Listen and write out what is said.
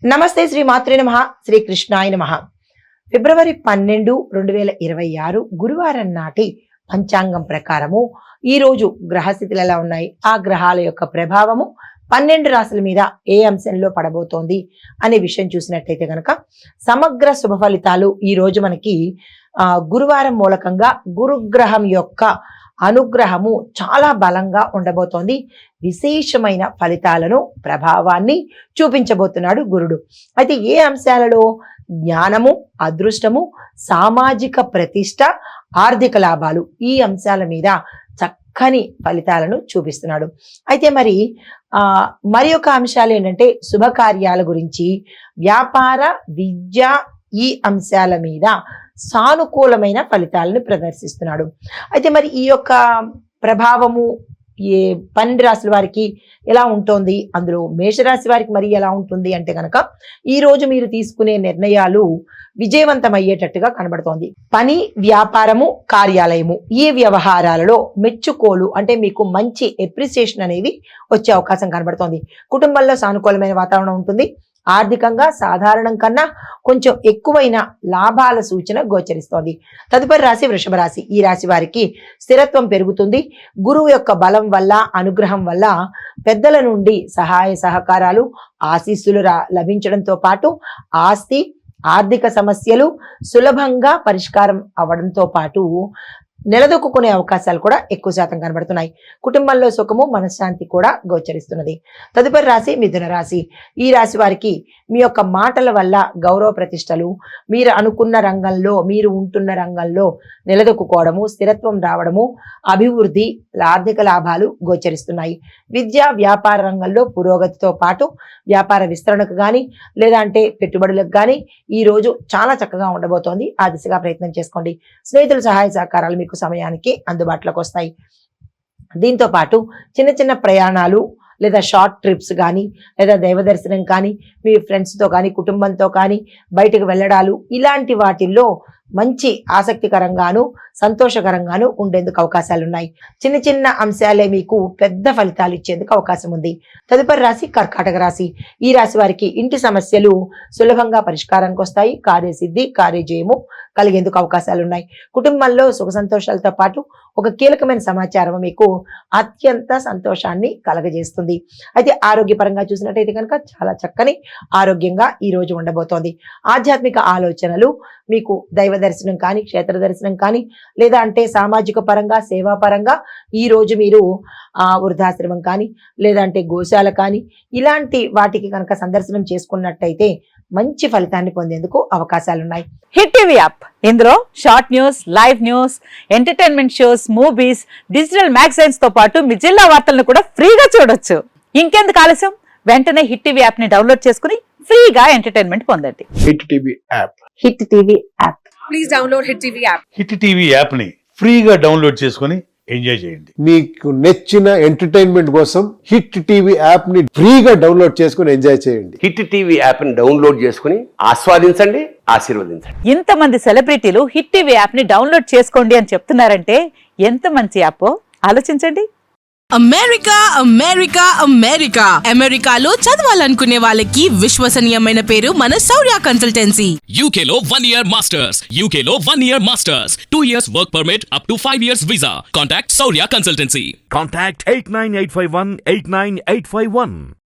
నమస్తే శ్రీ మాత్రే నమః శ్రీ కృష్ణాయ నమః. ఫిబ్రవరి 12, 2026 గురువారం నాటి పంచాంగం ప్రకారము ఈ రోజు గ్రహస్థితులు ఎలా ఉన్నాయి, ఆ గ్రహాల యొక్క ప్రభావము 12 రాశుల మీద ఏ అంశంలో పడబోతోంది అనే విషయం చూసినట్టయితే కనుక సమగ్ర శుభ ఫలితాలు ఈ రోజు మనకి గురువారం మూలకంగా గురుగ్రహం యొక్క అనుగ్రహము చాలా బలంగా ఉండబోతోంది. విశేషమైన ఫలితాలను ప్రభావాన్ని చూపించబోతున్నాడు గురుడు. అయితే ఏ అంశాలలో? జ్ఞానము, అదృష్టము, సామాజిక ప్రతిష్ట, ఆర్థిక లాభాలు, ఈ అంశాల మీద చక్కని ఫలితాలను చూపిస్తున్నాడు. అయితే మరి ఒక అంశాలు ఏంటంటే శుభకార్యాల గురించి, వ్యాపార, విద్య, ఈ అంశాల మీద సానుకూలమైన ఫలితాలను ప్రదర్శిస్తున్నాడు. అయితే ఈ యొక్క ప్రభావము 12 రాశుల వారికి ఎలా ఉంటుంది, అందులో మేషరాశి వారికి మరి ఎలా ఉంటుంది అంటే కనుక ఈ రోజు మీరు తీసుకునే నిర్ణయాలు విజయవంతమయ్యేటట్టుగా కనబడుతోంది. పని, వ్యాపారము, కార్యాలయము, ఈ వ్యవహారాలలో మెచ్చుకోలు అంటే మీకు మంచి ఎప్రిసియేషన్ అనేవి వచ్చే అవకాశం కనబడుతోంది. కుటుంబంలో సానుకూలమైన వాతావరణం ఉంటుంది. ఆర్థికంగా సాధారణం కన్నా కొంచెం ఎక్కువైన లాభాల సూచన గోచరిస్తోంది. తదుపరి రాశి వృషభ రాశి. ఈ రాశి వారికి స్థిరత్వం పెరుగుతుంది. గురువు యొక్క బలం వల్ల, అనుగ్రహం వల్ల పెద్దల నుండి సహాయ సహకారాలు, ఆశీస్సులు లభించడంతో పాటు ఆస్తి, ఆర్థిక సమస్యలు సులభంగా పరిష్కారం అవ్వడంతో పాటు నిలదొక్కునే అవకాశాలు కూడా ఎక్కువ శాతం కనబడుతున్నాయి. కుటుంబంలో సుఖము, మనశ్శాంతి కూడా గోచరిస్తున్నది. తదుపరి రాశి మిథున రాశి. ఈ రాశి వారికి మీ యొక్క మాటల వల్ల గౌరవ ప్రతిష్టలు, మీరు అనుకున్న రంగంలో, మీరు ఉంటున్న రంగంలో నిలదొక్కుకోవడము, స్థిరత్వం రావడము, అభివృద్ధి, ఆర్థిక లాభాలు గోచరిస్తున్నాయి. విద్యా, వ్యాపార రంగంలో పురోగతితో పాటు వ్యాపార విస్తరణకు కానీ లేదా అంటే పెట్టుబడులకు కానీ ఈ రోజు చాలా చక్కగా ఉండబోతోంది. ఆ దిశగా ప్రయత్నం చేసుకోండి. స్నేహితుల సహాయ సహకారాలు మీకు సమయానికి అందుబాటులోకి వస్తాయి. దీంతో పాటు చిన్న చిన్న ప్రయాణాలు లేదా షార్ట్ ట్రిప్స్ కానీ లేదా దైవ దర్శనం కానీ, మీ ఫ్రెండ్స్తో కానీ కుటుంబంతో కానీ బయటకు వెళ్ళడాలు, ఇలాంటి వాటిల్లో మంచి ఆసక్తికరంగాను సంతోషకరంగాను ఉండేందుకు అవకాశాలు ఉన్నాయి. చిన్న చిన్న అంశాలే మీకు పెద్ద ఫలితాలు ఇచ్చేందుకు అవకాశం ఉంది. తదుపరి రాశి కర్కాటక రాశి. ఈ రాశి వారికి ఇంటి సమస్యలు సులభంగా పరిష్కారానికి వస్తాయి. కార్యసిద్ధి, కార్యజయము కలిగేందుకు అవకాశాలు ఉన్నాయి. కుటుంబంలో సుఖ సంతోషాలతో పాటు ఒక కీలకమైన సమాచారం మీకు అత్యంత సంతోషాన్ని కలగజేస్తుంది. అయితే ఆరోగ్యపరంగా చూసినట్టయితే కనుక చాలా చక్కని ఆరోగ్యంగా ఈ రోజు ఉండబోతోంది. ఆధ్యాత్మిక ఆలోచనలు మీకు దైవ దర్శనం కానీ, క్షేత్ర దర్శనం కానీ లేదా అంటే సామాజిక పరంగా, సేవా పరంగా ఈ రోజు మీరు వృద్ధాశ్రమం కానీ లేదా అంటే గోశాల కానీ ఇలాంటి వాటికి కనుక సందర్శనం చేసుకున్నట్టయితే మంచి ఫలితాన్ని పొందేందుకు అవకాశాలున్నాయి. హిట్ టీవీ యాప్, ఇందులో short news, live news, entertainment shows, movies, digital magazines తో పాటు మీ జిల్లా వార్తలను కూడా ఫ్రీగా చూడొచ్చు. ఇంకెందుకు ఆలస్యం, వెంటనే హిట్ టీవీ యాప్ ని డౌన్లోడ్ చేసుకుని ఫ్రీగా ఎంటర్టైన్మెంట్ పొందండి. Hit TV app. Hit TV app. Please download hit TV app. Hit TV app ని ఫ్రీగా డౌన్లోడ్ చేసుకుని ఎంజాయ్ చేయండి. మీకు నచ్చిన ఎంటర్టైన్మెంట్ కోసం హిట్ టీవీ యాప్ ని ఫ్రీగా డౌన్లోడ్ చేసుకుని ఎంజాయ్ చేయండి. హిట్ టీవీ యాప్ ని డౌన్లోడ్ చేసుకుని ఆస్వాదించండి, ఆశీర్వదించండి. ఇంతమంది సెలబ్రిటీలు హిట్ టీవీ యాప్ ని డౌన్లోడ్ చేసుకోండి అని చెప్తున్నారంటే ఎంత మంచి యాప్ ఆలోచించండి. అమెరికా అమెరికా అమెరికా అమెరికాలో చదవాలనుకునే వాళ్ళకి విశ్వసనీయమైన పేరు మన శౌర్య కన్సల్టెన్సీ. UK లో 1 year masters. UK లో 1 year masters. 2 years work permit up to 5 years visa. Contact Saurya Consultancy. Contact 89851 89851.